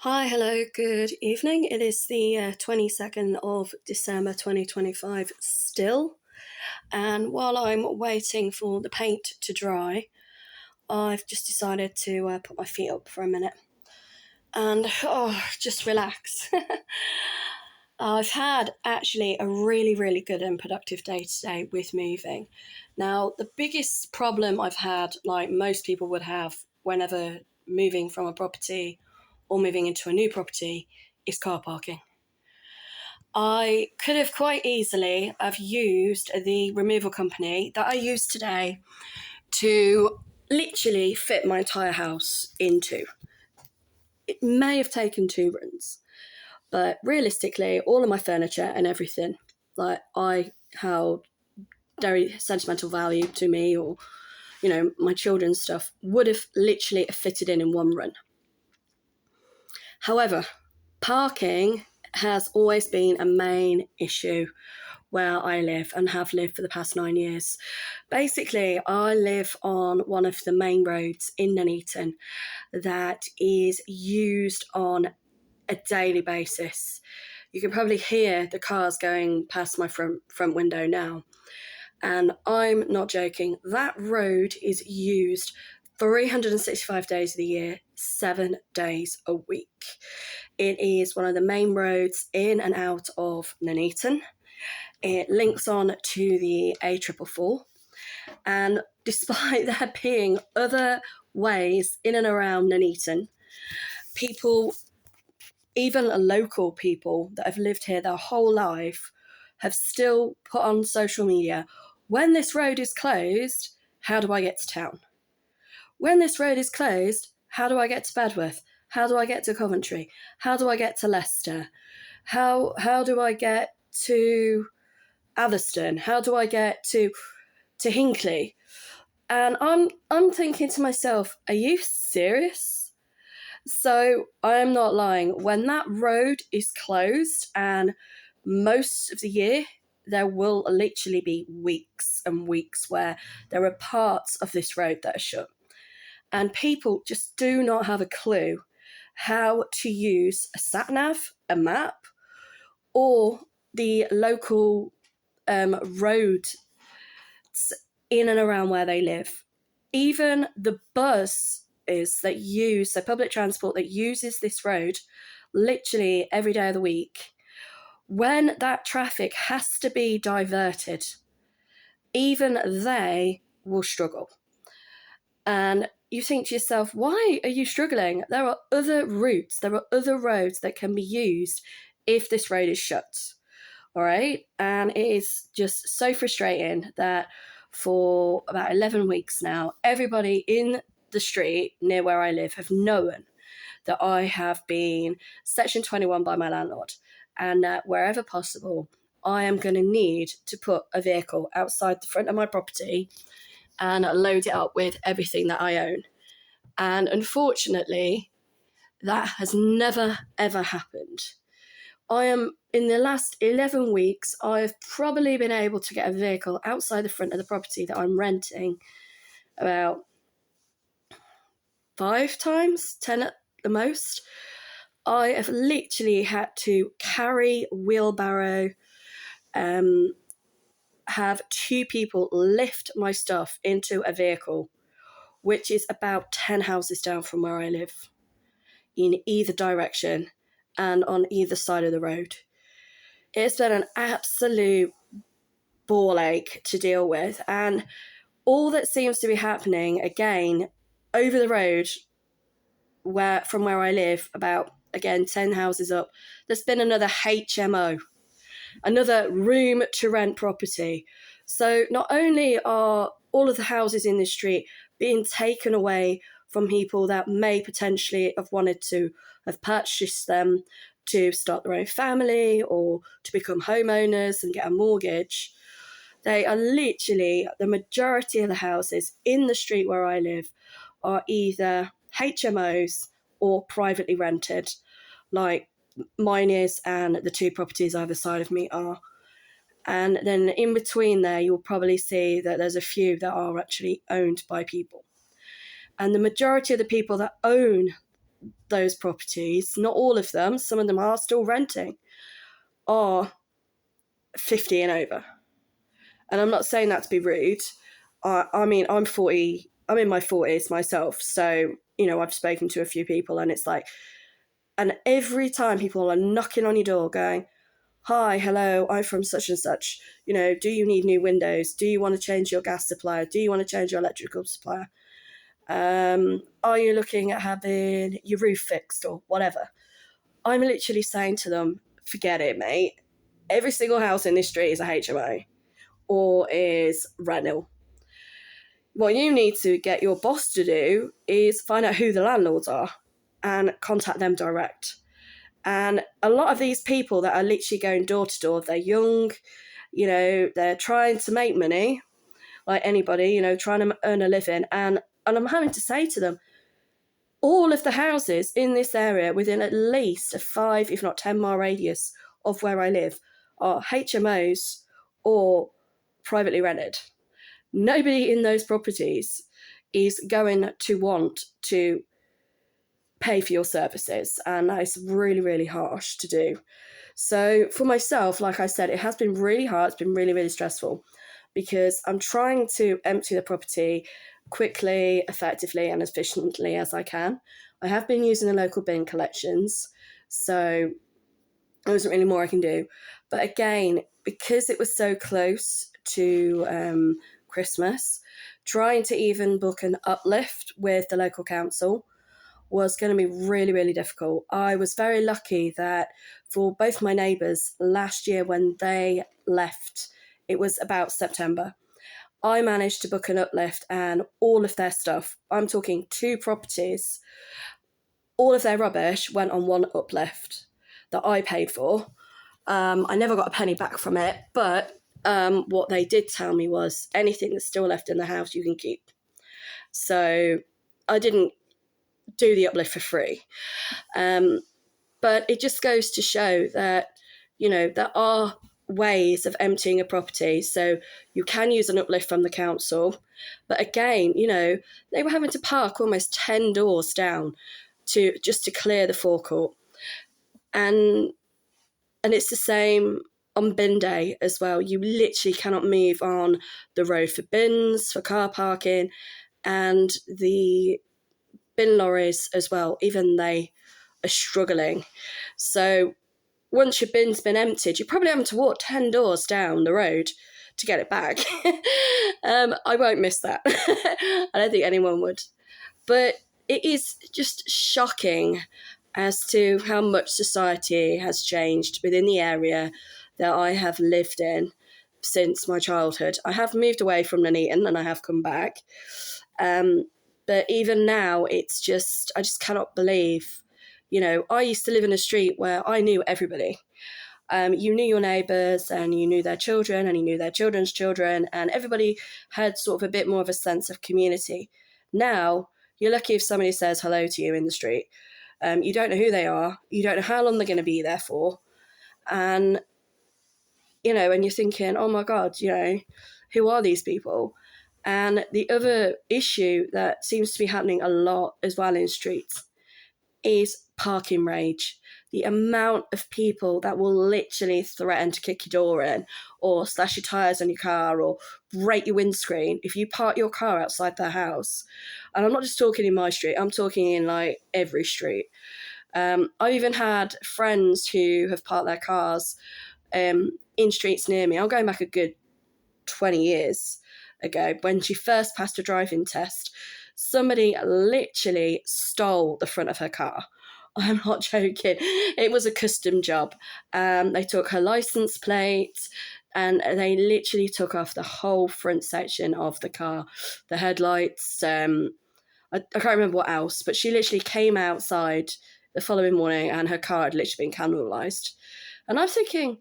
Hi, hello, good evening. It is the 22nd of December 2025 still, and while I'm waiting for the paint to dry, I've just decided to put my feet up for a minute and just relax. I've had actually a really good and productive day today with moving. Now, the biggest problem I've had, like most people would have whenever moving from a property or moving into a new property, is car parking. I could have quite easily have used the removal company that I used today to literally fit my entire house into. It may have taken 2 runs, but realistically, all of my furniture and everything, like I held very sentimental value to me, or my children's stuff, would have literally fitted in 1 run. However, parking has always been a main issue where I live and have lived for the past 9 years. Basically, I live on one of the main roads in Nuneaton that is used on a daily basis. You can probably hear the cars going past my front window now. And I'm not joking, that road is used 365 days of the year, 7 days a week. It is one of the main roads in and out of Nuneaton. It links on to the A444. And despite there being other ways in and around Nuneaton, people, even local people that have lived here their whole life, have still put on social media, when this road is closed, how do I get to town? When this road is closed, how do I get to Bedworth? How do I get to Coventry? How do I get to Leicester? How do I get to Atherstone? How do I get to Hinckley? And I'm thinking to myself, are you serious? So I'm not lying. When that road is closed, and most of the year, there will literally be weeks and weeks where there are parts of this road that are shut. And people just do not have a clue how to use a sat-nav, a map, or the local road in and around where they live. Even the bus is that use, so public transport that uses this road literally every day of the week, when that traffic has to be diverted, even they will struggle. And you think to yourself, why are you struggling? There are other routes, there are other roads that can be used if this road is shut. All right. And it is just so frustrating that for about 11 weeks now, everybody in the street near where I live have known that I have been Section 21 by my landlord, and that wherever possible, I am going to need to put a vehicle outside the front of my property and load it up with everything that I own. And unfortunately, that has never, ever happened. In the last 11 weeks, I've probably been able to get a vehicle outside the front of the property that I'm renting about 5 times, 10 at the most. I have literally had to carry wheelbarrow, have 2 people lift my stuff into a vehicle, which is about 10 houses down from where I live, in either direction and on either side of the road. It's been an absolute ball ache to deal with, and all that seems to be happening again over the road from where I live, about again 10 houses up, there's been another H.M.O, another room to rent property. So not only are all of the houses in the street being taken away from people that may potentially have wanted to have purchased them to start their own family or to become homeowners and get a mortgage, they are literally, the majority of the houses in the street where I live are either HMOs or privately rented, like mine is, and the 2 properties either side of me are. And then in between there, you'll probably see that there's a few that are actually owned by people. And the majority of the people that own those properties, not all of them, some of them are still renting, are 50 and over. And I'm not saying that to be rude. I mean, I'm 40, I'm in my 40s myself. So, I've spoken to a few people, and it's like, and every time people are knocking on your door going, hi, hello, I'm from such and such. Do you need new windows? Do you want to change your gas supplier? Do you want to change your electrical supplier? Are you looking at having your roof fixed or whatever? I'm literally saying to them, forget it, mate. Every single house in this street is a H.M.O or is rental. What you need to get your boss to do is find out who the landlords are and contact them direct. And a lot of these people that are literally going door to door, they're young, they're trying to make money like anybody, trying to earn a living. And I'm having to say to them, all of the houses in this area within at least a 5, if not 10 mile radius of where I live are HMOs or privately rented. Nobody in those properties is going to want to pay for your services, and that is really, really harsh to do. So for myself, like I said, it has been really hard. It's been really, really stressful because I'm trying to empty the property quickly, effectively, and efficiently as I can. I have been using the local bin collections, so there isn't really more I can do. But again, because it was so close to Christmas, trying to even book an uplift with the local council was going to be really, really difficult. I was very lucky that for both my neighbours last year when they left, it was about September, I managed to book an uplift and all of their stuff, I'm talking 2 properties, all of their rubbish went on one uplift that I paid for. I never got a penny back from it, but what they did tell me was anything that's still left in the house you can keep. So I didn't do the uplift for free. But it just goes to show that, there are ways of emptying a property. So you can use an uplift from the council. But again, they were having to park almost 10 doors down to clear the forecourt. And it's the same on bin day as well. You literally cannot move on the road for bins, for car parking, and the bin lorries as well, even they are struggling. So once your bin's been emptied, you're probably having to walk 10 doors down the road to get it back. I won't miss that. I don't think anyone would. But it is just shocking as to how much society has changed within the area that I have lived in since my childhood. I have moved away from Nuneaton and I have come back. But even now, it's just, I just cannot believe, I used to live in a street where I knew everybody. You knew your neighbours and you knew their children and you knew their children's children, and everybody had sort of a bit more of a sense of community. Now, you're lucky if somebody says hello to you in the street. You don't know who they are. You don't know how long they're going to be there for. And, and you're thinking, oh my God, who are these people? And the other issue that seems to be happening a lot as well in streets is parking rage. The amount of people that will literally threaten to kick your door in or slash your tyres on your car or break your windscreen if you park your car outside their house. And I'm not just talking in my street, I'm talking in like every street. I've even had friends who have parked their cars in streets near me. I'm going back a good 20 years ago when she first passed a driving test. Somebody literally stole the front of her car. I'm not joking. It was a custom job. They took her license plate and they literally took off the whole front section of the car, the headlights. I can't remember what else, but she literally came outside the following morning and her car had literally been cannibalised. And I'm thinking,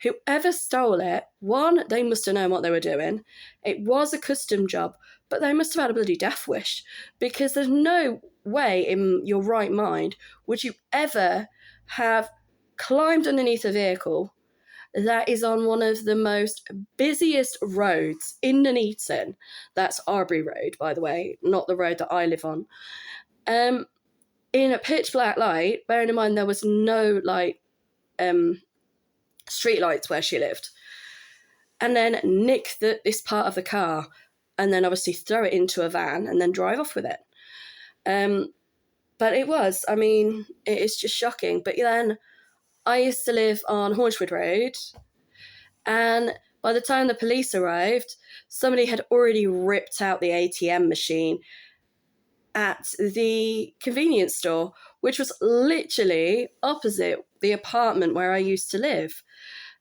whoever stole it, one, they must have known what they were doing. It was a custom job, but they must have had a bloody death wish, because there's no way in your right mind would you ever have climbed underneath a vehicle that is on one of the most busiest roads in Nuneaton. That's Arbury Road, by the way, not the road that I live on. in a pitch black light, bearing in mind there was no street lights where she lived, and then nick this part of the car, and then obviously throw it into a van and then drive off with it. But it is just shocking. But then I used to live on Hornswood Road, and by the time the police arrived, somebody had already ripped out the ATM machine at the convenience store, which was literally opposite the apartment where I used to live.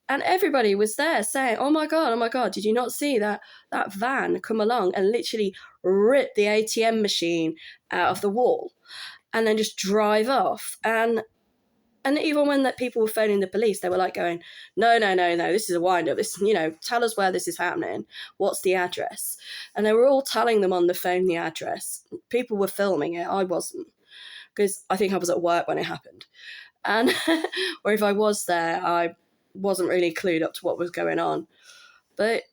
And everybody was there saying, oh my God, did you not see that van come along and literally rip the ATM machine out of the wall and then just drive off? And even when that people were phoning the police, they were like going, no, this is a wind-up. This, tell us where this is happening. What's the address? And they were all telling them on the phone the address. People were filming it. I wasn't, because I think I was at work when it happened. And or if I was there, I wasn't really clued up to what was going on. But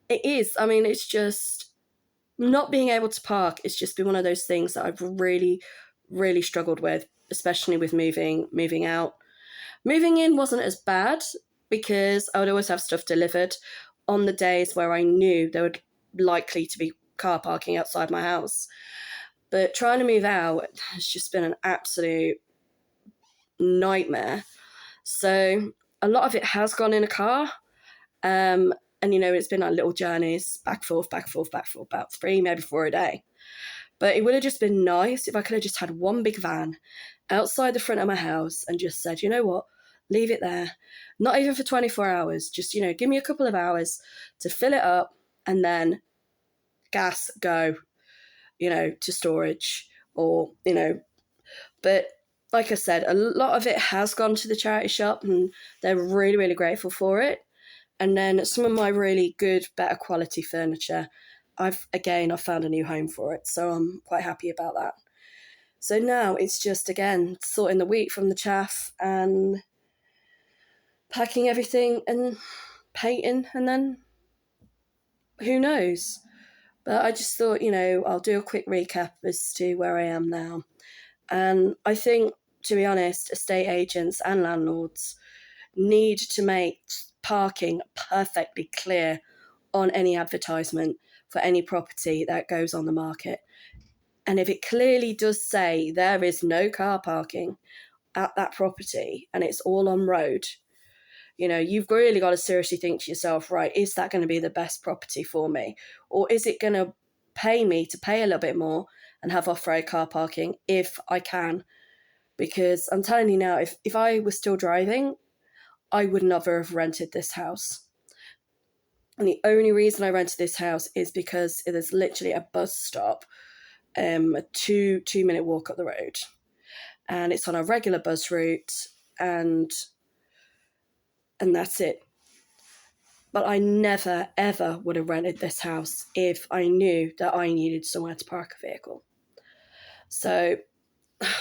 it's just not being able to park. It's just been one of those things that I've really, really struggled with, especially with moving out. Moving in wasn't as bad because I would always have stuff delivered on the days where I knew there would likely to be car parking outside my house. But trying to move out has just been an absolute nightmare. So a lot of it has gone in a car. And, it's been like little journeys, back, forth, about 3, maybe 4 a day. But it would have just been nice if I could have just had one big van outside the front of my house and just said, you know what, leave it there. Not even for 24 hours. Just, give me a couple of hours to fill it up and then gas, go, to storage or, But like I said, a lot of it has gone to the charity shop and they're really, really grateful for it. And then some of my really good, better quality furniture, I've found a new home for it. So I'm quite happy about that. So now it's just, again, sorting the wheat from the chaff and packing everything and painting, and then who knows? But I just thought, I'll do a quick recap as to where I am now. And I think, to be honest, estate agents and landlords need to make parking perfectly clear on any advertisement for any property that goes on the market. And if it clearly does say there is no car parking at that property and it's all on road, you've really got to seriously think to yourself, right, is that going to be the best property for me? Or is it going to pay me to pay a little bit more and have off-road car parking if I can? Because I'm telling you now, if I was still driving, I would never have rented this house. And the only reason I rented this house is because it is literally a bus stop, a 2-minute walk up the road. And it's on a regular bus route, and that's it. But I never, ever would have rented this house if I knew that I needed somewhere to park a vehicle. So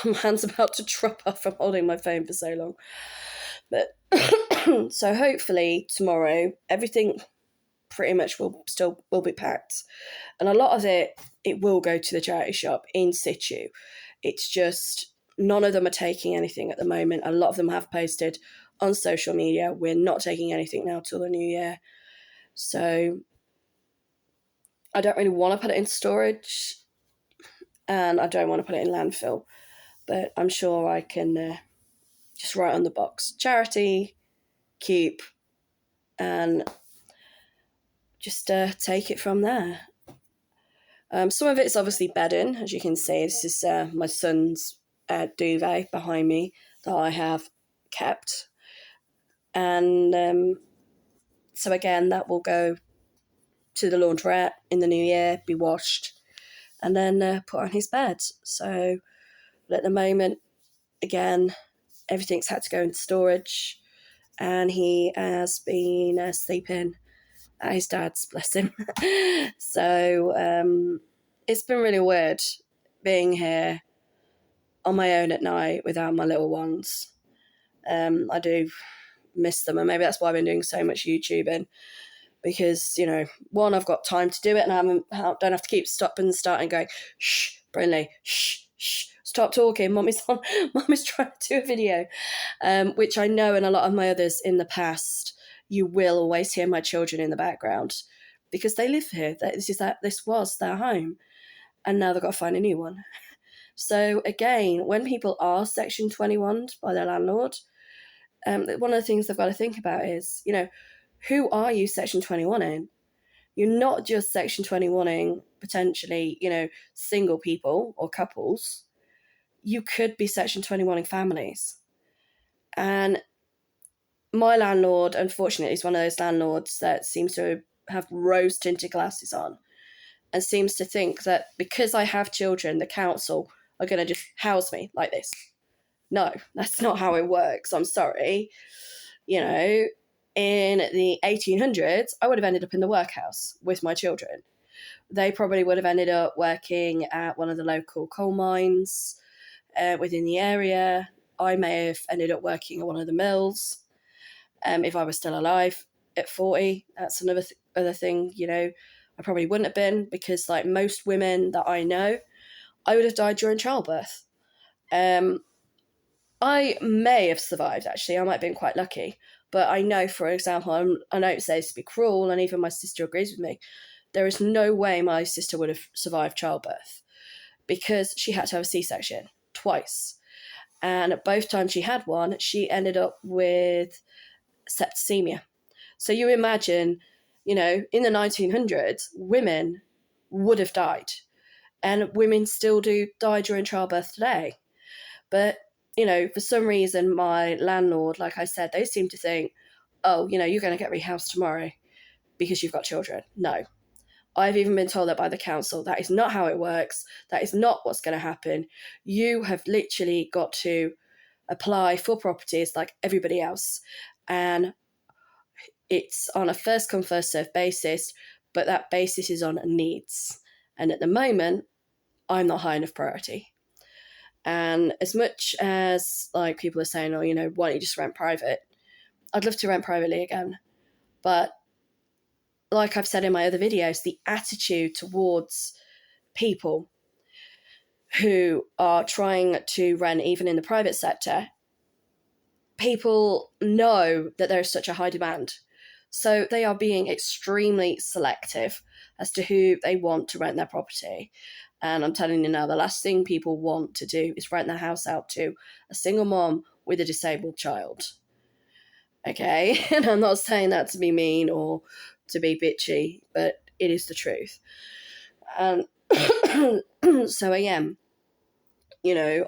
my hand's about to drop off from holding my phone for so long. But so hopefully tomorrow everything pretty much will be packed, and a lot of it will go to the charity shop in situ. It's just none of them are taking anything at the moment. A lot of them have posted on social media, we're not taking anything now till the new year. So I don't really want to put it in storage, and I don't want to put it in landfill, but I'm sure I can just write on the box, charity, keep, and just take it from there. Some of it's obviously bedding, as you can see. This is my son's duvet behind me that I have kept. And so again, that will go to the laundrette in the new year, be washed, and then put on his bed. So but at the moment, again, everything's had to go into storage, and he has been sleeping at his dad's, bless him. So it's been really weird being here on my own at night without my little ones. I do miss them, and maybe that's why I've been doing so much YouTubing, because, one, I've got time to do it, and I don't have to keep stopping and starting going, shh, Brinley, shh, shh, stop talking, mommy's trying to do a video. Which I know in a lot of my others in the past, you will always hear my children in the background because they live here. This was their home, and now they've got to find a new one. So again, when people are Section 21 by their landlord, one of the things they've got to think about is, who are you Section 21ing? You're not just Section 21ing potentially, single people or couples. You could be Section 21ing families. And my landlord, unfortunately, is one of those landlords that seems to have rose-tinted glasses on and seems to think that because I have children, the council are going to just house me like this. No, that's not how it works. I'm sorry. In the 1800s, I would have ended up in the workhouse with my children. They probably would have ended up working at one of the local coal mines within the area. I may have ended up working at one of the mills if I was still alive at 40. That's another other thing, I probably wouldn't have been, because like most women that I know, I would have died during childbirth. I may have survived, actually. I might have been quite lucky. But I know, for example, I don't say this to be cruel, and even my sister agrees with me, there is no way my sister would have survived childbirth because she had to have a C-section twice. And both times she had one, she ended up with septicemia. So you imagine, in the 1900s, women would have died. And women still do die during childbirth today. But, for some reason, my landlord, like I said, they seem to think, oh, you're going to get rehoused tomorrow because you've got children. No. I've even been told that by the council. That is not how it works. That is not what's going to happen. You have literally got to apply for properties like everybody else. And it's on a first come, first served basis, but that basis is on needs. And at the moment, I'm not high enough priority. And as much as like people are saying, oh, why don't you just rent private? I'd love to rent privately again. But like I've said in my other videos, the attitude towards people who are trying to rent even in the private sector, people know that there is such a high demand. So they are being extremely selective as to who they want to rent their property. And I'm telling you now, the last thing people want to do is rent their house out to a single mom with a disabled child. Okay? And I'm not saying that to be mean or to be bitchy, but it is the truth. So again,